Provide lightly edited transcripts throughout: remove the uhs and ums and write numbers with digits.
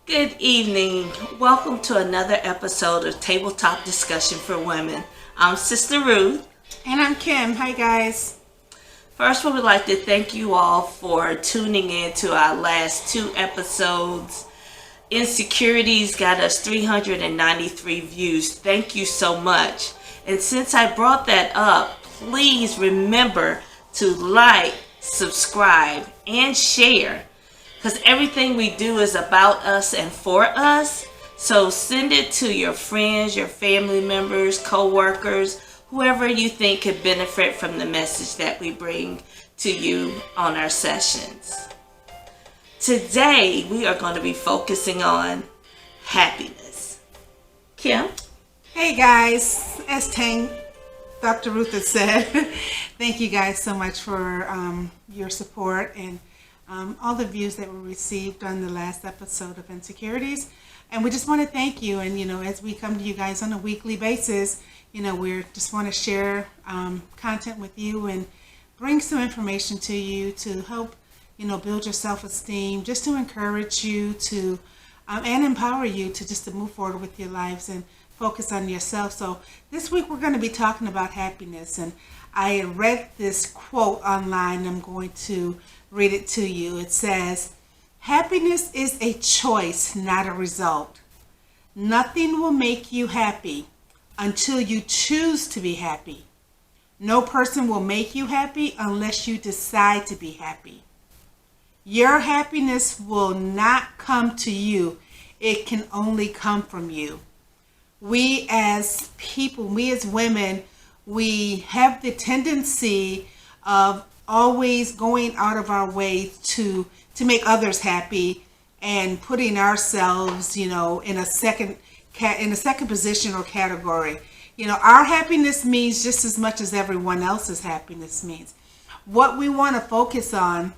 Good evening. Welcome to another episode of Tabletop Discussion for Women. I'm Sister Ruth. And I'm Kim. Hi, guys. First, we would like to thank you all for tuning in to our last two episodes. Insecurities got us 393 views. Thank you so much. And since I brought that up, please remember to like, subscribe, and share. Because everything we do is about us and for us. So send it to your friends, your family members, co-workers, whoever you think could benefit from the message that we bring to you on our sessions. Today, we are going to be focusing on happiness. Kim? Hey, guys. As Dr. Ruth has said, thank you guys so much for your support and all the views that were received on the last episode of Insecurities. And we just want to thank you. And, as we come to you guys on a weekly basis, we just want to share content with you and bring some information to you to help, build your self-esteem, just to encourage you to, and empower you to move forward with your lives and focus on yourself. So this week we're going to be talking about happiness. And I read this quote online. I'm going to read it to you. It says, "Happiness is a choice, not a result. Nothing will make you happy until you choose to be happy. No person will make you happy unless you decide to be happy. Your happiness will not come to you. It can only come from you." We as people, we as women, we have the tendency of always going out of our way to make others happy and putting ourselves, in a second position or category. Our happiness means just as much as everyone else's happiness means. What we want to focus on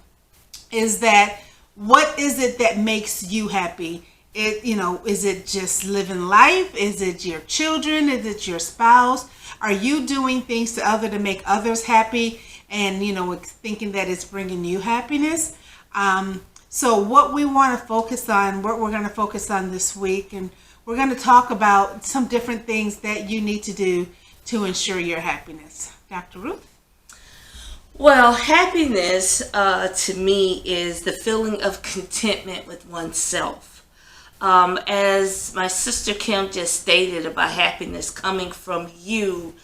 is that what is it that makes you happy? Is it just living life? Is it your children? Is it your spouse? Are you doing things to make others happy and, thinking that it's bringing you happiness? So what we want to focus on, what we're going to focus on this week, and we're going to talk about some different things that you need to do to ensure your happiness. Dr. Ruth? Well, happiness to me is the feeling of contentment with oneself. As my sister Kim just stated about happiness coming from you,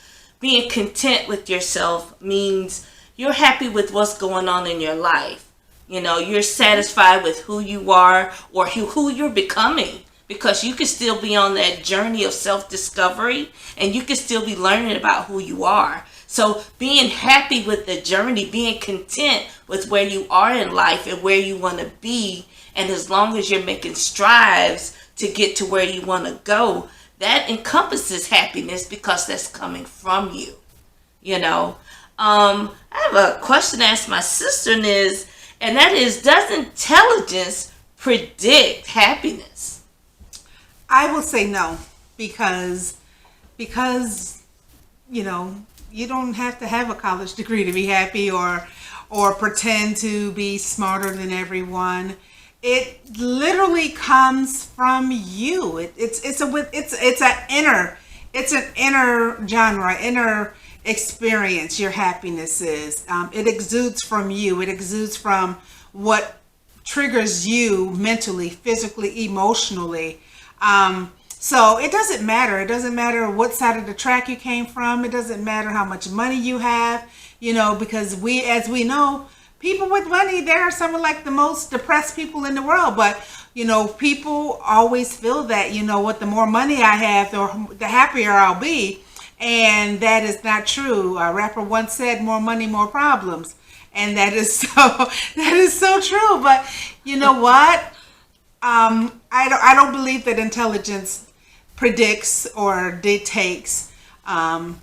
being content with yourself means you're happy with what's going on in your life. You're satisfied with who you are or who you're becoming, because you can still be on that journey of self-discovery and you can still be learning about who you are. So being happy with the journey, being content with where you are in life and where you want to be, and as long as you're making strides to get to where you want to go, that encompasses happiness because that's coming from you. I have a question to ask my sister, and that is, does intelligence predict happiness? I will say no, because you don't have to have a college degree to be happy or pretend to be smarter than everyone. It literally comes from you. It's an inner genre, inner experience. Your happiness is. It exudes from you. It exudes from what triggers you mentally, physically, emotionally. So it doesn't matter. It doesn't matter what side of the track you came from. It doesn't matter how much money you have, because as we know, people with money, they're some of the most depressed people in the world. But, people always feel that, the more money I have, the happier I'll be. And that is not true. A rapper once said, "More money, more problems." And that is so true. But you know what? I don't believe that intelligence predicts or dictates a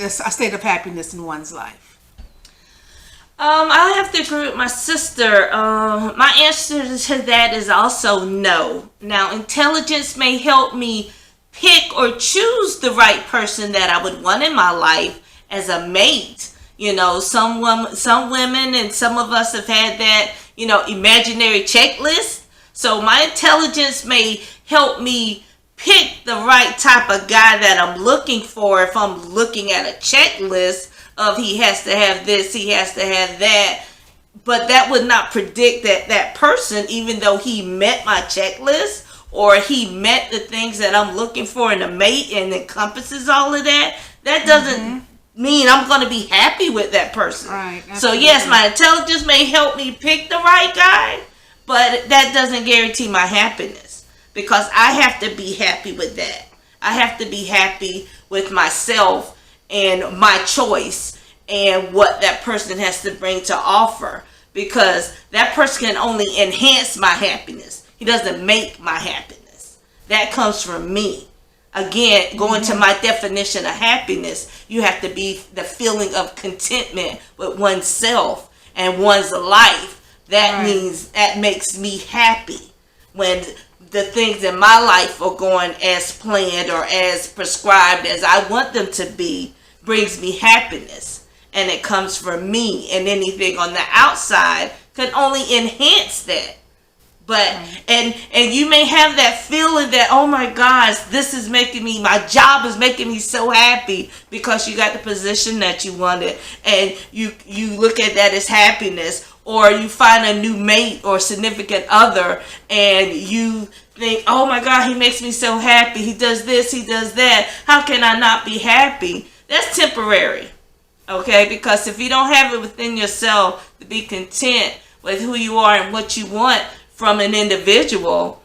state of happiness in one's life. I have to agree with my sister. My answer to that is also no. Now, intelligence may help me pick or choose the right person that I would want in my life as a mate. Some women and some of us have had that, imaginary checklist. So my intelligence may help me pick the right type of guy that I'm looking for if I'm looking at a checklist of he has to have this, he has to have that. But that would not predict that that person, even though he met my checklist or he met the things that I'm looking for in a mate and encompasses all of that, that doesn't mean I'm going to be happy with that person. Right. So yes, my intelligence may help me pick the right guy, but that doesn't guarantee my happiness, because I have to be happy with that. I have to be happy with myself and my choice and what that person has to bring to offer, because that person can only enhance my happiness. He doesn't make my happiness. That comes from me. Again, going to my definition of happiness, you have to be the feeling of contentment with oneself and one's life. That means that makes me happy when the things in my life are going as planned or as prescribed as I want them to be, brings me happiness. And it comes from me, and anything on the outside can only enhance that. But and you may have that feeling that, oh my gosh, this is making me, my job is making me so happy, because you got the position that you wanted, and you look at that as happiness. Or you find a new mate or significant other, and you think, oh my God, he makes me so happy, he does this, he does that, how can I not be happy? That's temporary. Okay, because if you don't have it within yourself to be content with who you are and what you want from an individual,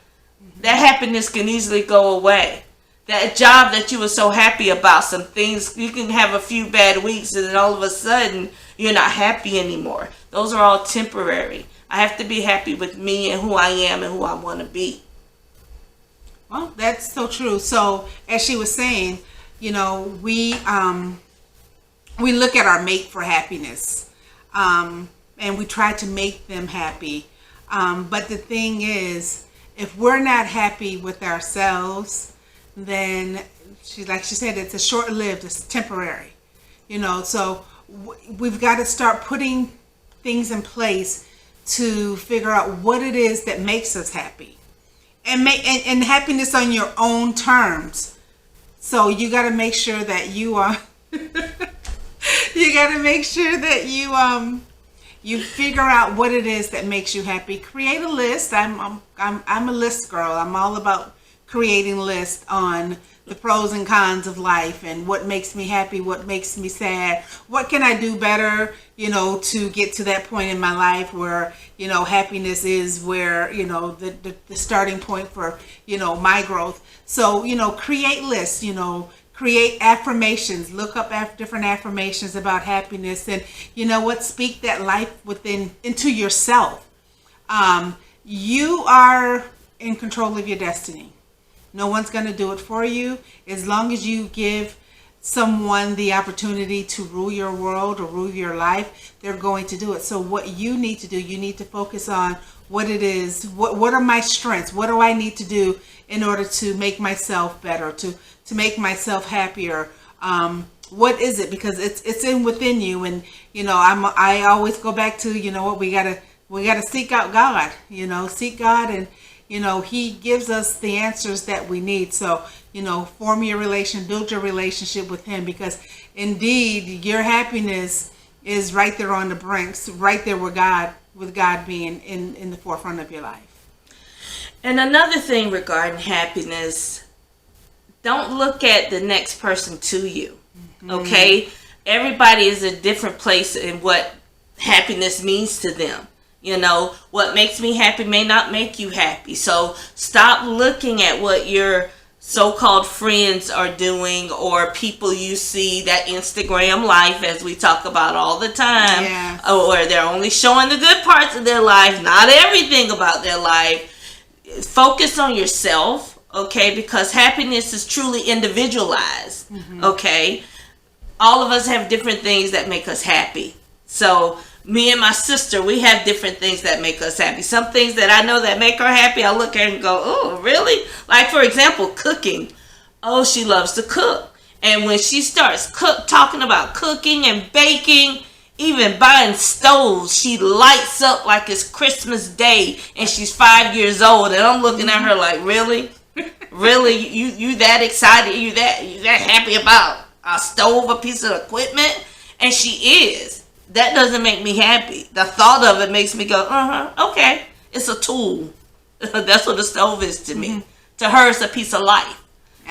that happiness can easily go away. That job that you were so happy about, some things, you can have a few bad weeks and then all of a sudden you're not happy anymore. Those are all temporary. I have to be happy with me and who I am and who I want to be. Well, that's so true. So as she was saying, we look at our mate for happiness, and we try to make them happy. But the thing is, if we're not happy with ourselves, then like she said, it's a short-lived, it's temporary. So we've got to start putting things in place to figure out what it is that makes us happy, and happiness on your own terms. So you got to make sure that you are. You got to make sure that you figure out what it is that makes you happy. Create a list. I'm a list girl. I'm all about creating lists on the pros and cons of life and what makes me happy, what makes me sad, what can I do better, to get to that point in my life where, happiness is where, the starting point for, my growth. So, create lists, create affirmations, look up different affirmations about happiness, and speak that life into yourself. You are in control of your destiny. No one's going to do it for you. As long as you give someone the opportunity to rule your world or rule your life, they're going to do it. So what you need to do, you need to focus on what it is, what are my strengths, what do I need to do in order to make myself better, to make myself happier. What is it? Because it's within you, and I always go back to what we gotta seek out God. Seek God, and He gives us the answers that we need. So build your relationship with Him, because indeed your happiness is right there on the brinks, right there with God being in the forefront of your life. And another thing regarding happiness, don't look at the next person to you. Okay? Everybody is a different place in what happiness means to them. What makes me happy may not make you happy. So stop looking at what your so-called friends are doing, or people you see, that Instagram life, as we talk about all the time. Yeah. Or they're only showing the good parts of their life, not everything about their life. Focus on yourself, okay? Because happiness is truly individualized, okay? All of us have different things that make us happy. So me and my sister, we have different things that make us happy. Some things that I know that make her happy, I look at her and go, oh, really? Like, for example, cooking. Oh, she loves to cook. And when she starts talking about cooking and baking, even buying stoves. She lights up like it's Christmas Day, and she's 5 years old. And I'm looking at her like, really? Really? You that excited? You that happy about a stove, a piece of equipment? And she is. That doesn't make me happy. The thought of it makes me go, okay. It's a tool. That's what the stove is to me. To her, it's a piece of life.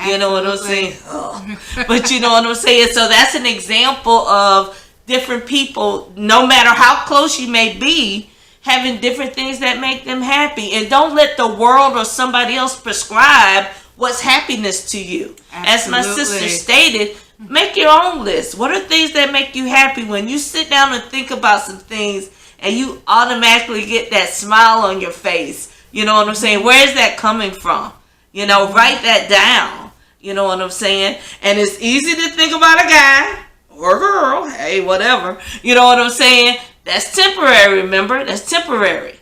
You know what I'm saying? Oh. But you know what I'm saying? So that's an example of different people, no matter how close you may be, having different things that make them happy. And don't let the world or somebody else prescribe what's happiness to you. Absolutely. As my sister stated, make your own list. What are things that make you happy? When you sit down and think about some things and you automatically get that smile on your face, you know what I'm saying? Where is that coming from? You know, write that down. You know what I'm saying? And it's easy to think about a guy or a girl. Hey, whatever. You know what I'm saying? That's temporary, remember? That's temporary.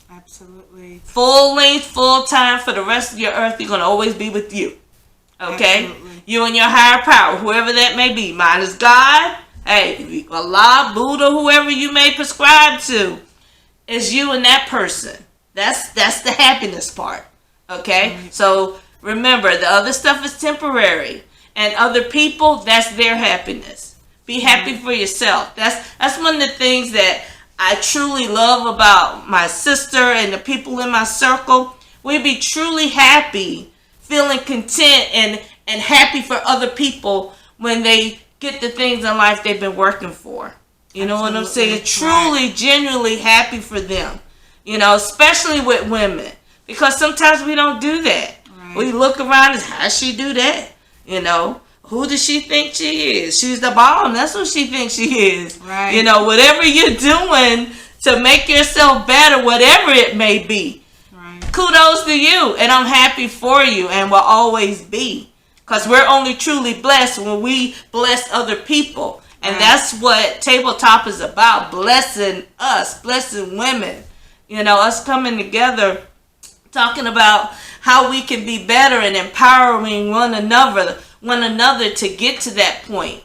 Absolutely. Full length, full time for the rest of your earth, you're going to always be with you. Okay? Absolutely. You and your higher power, whoever that may be. Mine is God. Hey, Allah, Buddha, whoever you may prescribe to. It's you and that person. That's the happiness part. Okay? Mm-hmm. So remember, the other stuff is temporary. And other people, that's their happiness. Be happy for yourself. That's one of the things that I truly love about my sister and the people in my circle. We be truly happy, feeling content and happy for other people when they get the things in life they've been working for. You know what I'm saying? Truly, genuinely happy for them. You know, especially with women. Because sometimes we don't do that. Right. We look around and how she do that? You know, who does she think she is? She's the bomb. That's what she thinks she is. Right. You know, whatever you're doing to make yourself better, whatever it may be. Right. Kudos to you. And I'm happy for you and will always be. Because we're only truly blessed when we bless other people. And that's what Tabletop is about. Blessing us. Blessing women. You know, us coming together, talking about how we can be better and empowering one another to get to that point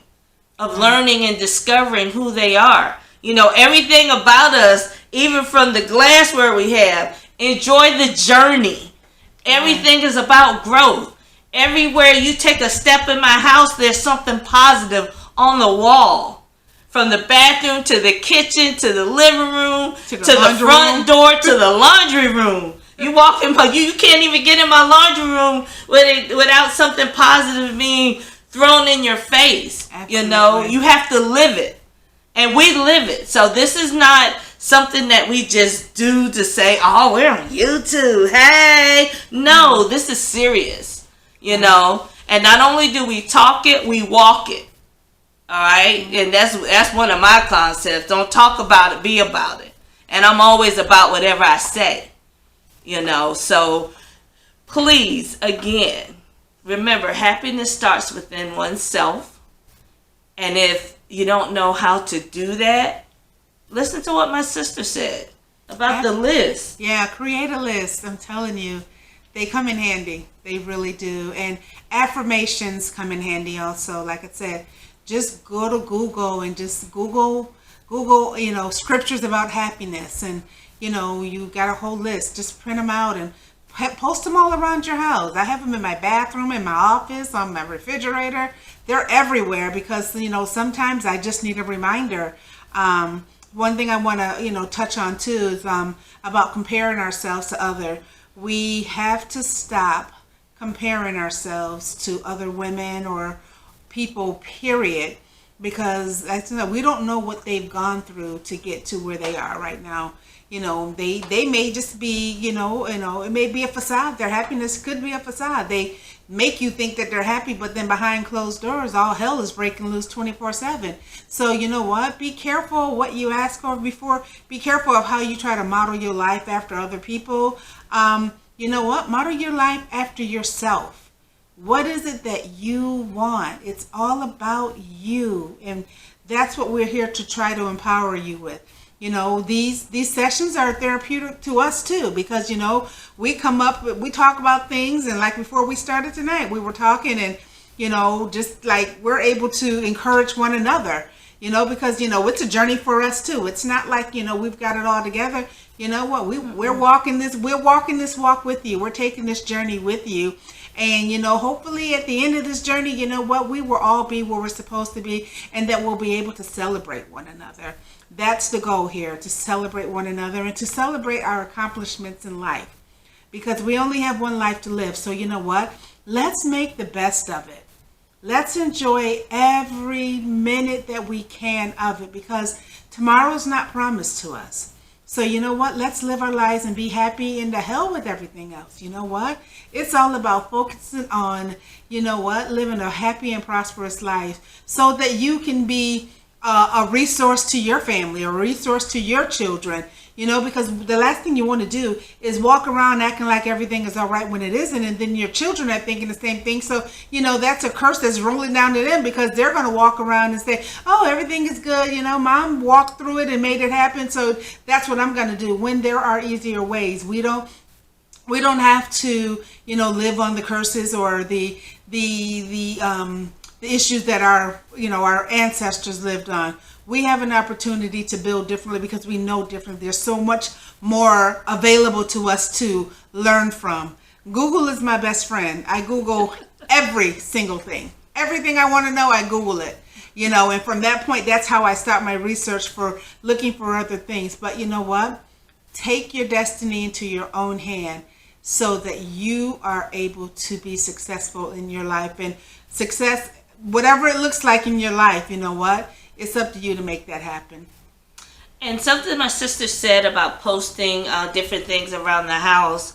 of learning and discovering who they are. You know, everything about us, even from the glassware we have, enjoy the journey. Everything is about growth. Everywhere you take a step in my house, there's something positive on the wall. From the bathroom to the kitchen to the living room to the front door to the laundry room. You walk in, you can't even get in my laundry room without something positive being thrown in your face. Absolutely. You know, you have to live it. And we live it. So this is not something that we just do to say, oh, we're on YouTube. Hey. No, this is serious. You know. And not only do we talk it, we walk it. All right? And that's one of my concepts. Don't talk about it, be about it. And I'm always about whatever I say. You know, so please, again, remember, happiness starts within oneself. And if you don't know how to do that, listen to what my sister said about the list. Yeah, create a list. I'm telling you, they come in handy. They really do. And affirmations come in handy also. Like I said, just go to Google and just Google, you know, scriptures about happiness. And you know, you got a whole list. Just print them out and post them all around your house. I have them in my bathroom, in my office, on my refrigerator. They're everywhere because, you know, sometimes I just need a reminder. One thing I want to, you know, touch on too is about comparing ourselves to others. We have to stop comparing ourselves to other women or people, period, because we don't know what they've gone through to get to where they are right now. You know, they may just be, you know, it may be a facade. Their happiness could be a facade. They make you think that they're happy, but then behind closed doors, all hell is breaking loose 24/7. So you know what? Be careful what you ask for before. Be careful of how you try to model your life after other people. You know what? Model your life after yourself. What is it that you want? It's all about you, and that's what we're here to try to empower you with. You know, these sessions are therapeutic to us too, because, you know, we talk about things, and like before we started tonight, we were talking, and, you know, just like we're able to encourage one another. because, it's a journey for us too. It's not like, we've got it all together. You know what? We're walking this walk with you. We're taking this journey with you. And, hopefully at the end of this journey, we will all be where we're supposed to be, and that we'll be able to celebrate one another. That's the goal here, to celebrate one another and to celebrate our accomplishments in life, because we only have one life to live. So you know what? Let's make the best of it. Let's enjoy every minute that we can of it, because tomorrow's not promised to us. So you know what? Let's live our lives and be happy, and to hell with everything else. You know what? It's all about focusing on, living a happy and prosperous life, so that you can be a resource to your family, a resource to your children. Because the last thing you want to do is walk around acting like everything is all right when it isn't, and then your children are thinking the same thing. So, that's a curse that's rolling down to them, because they're going to walk around and say, oh, everything is good. Mom walked through it and made it happen, so that's what I'm going to do. When there are easier ways, we don't have to, live on the curses or the issues that our ancestors lived on. We have an opportunity to build differently, because we know differently. There's so much more available to us to learn from. Google is my best friend. I Google every single thing. Everything I want to know, I Google it. And from that point, that's how I start my research for looking for other things. But you know what? Take your destiny into your own hand, so that you are able to be successful in your life. And success, whatever it looks like in your life, you know what? It's up to you to make that happen. And something my sister said about posting different things around the house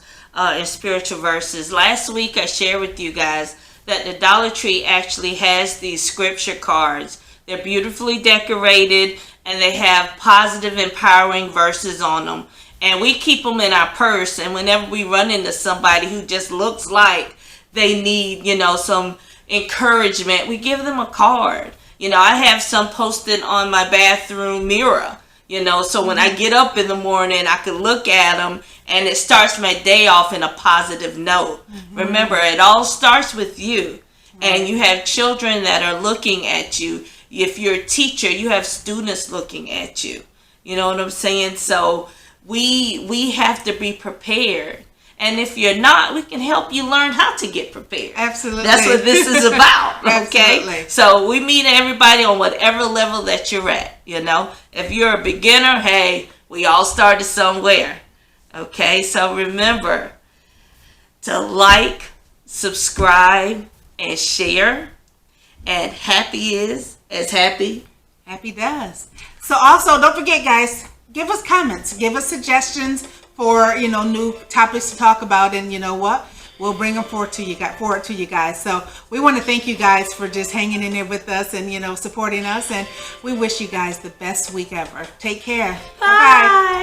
in spiritual verses. Last week I shared with you guys that the Dollar Tree actually has these scripture cards. They're beautifully decorated, and they have positive, empowering verses on them. And we keep them in our purse, and whenever we run into somebody who just looks like they need, some encouragement, we give them a card. I have some posted on my bathroom mirror, so when I get up in the morning, I can look at them, and it starts my day off in a positive note. Mm-hmm. Remember, it all starts with you, and you have children that are looking at you. If you're a teacher, you have students looking at you. You know what I'm saying? So we have to be prepared. And if you're not, we can help you learn how to get prepared. Absolutely. That's what this is about, okay? Absolutely. So we meet everybody on whatever level that you're at, If you're a beginner, hey, we all started somewhere, okay? So remember to like, subscribe, and share. And happy is as happy does. So also, don't forget, guys, give us comments, give us suggestions for new topics to talk about, and we'll bring them forward to you guys. So we want to thank you guys for just hanging in there with us and supporting us, and we wish you guys the best week ever. Take care. Bye. Bye.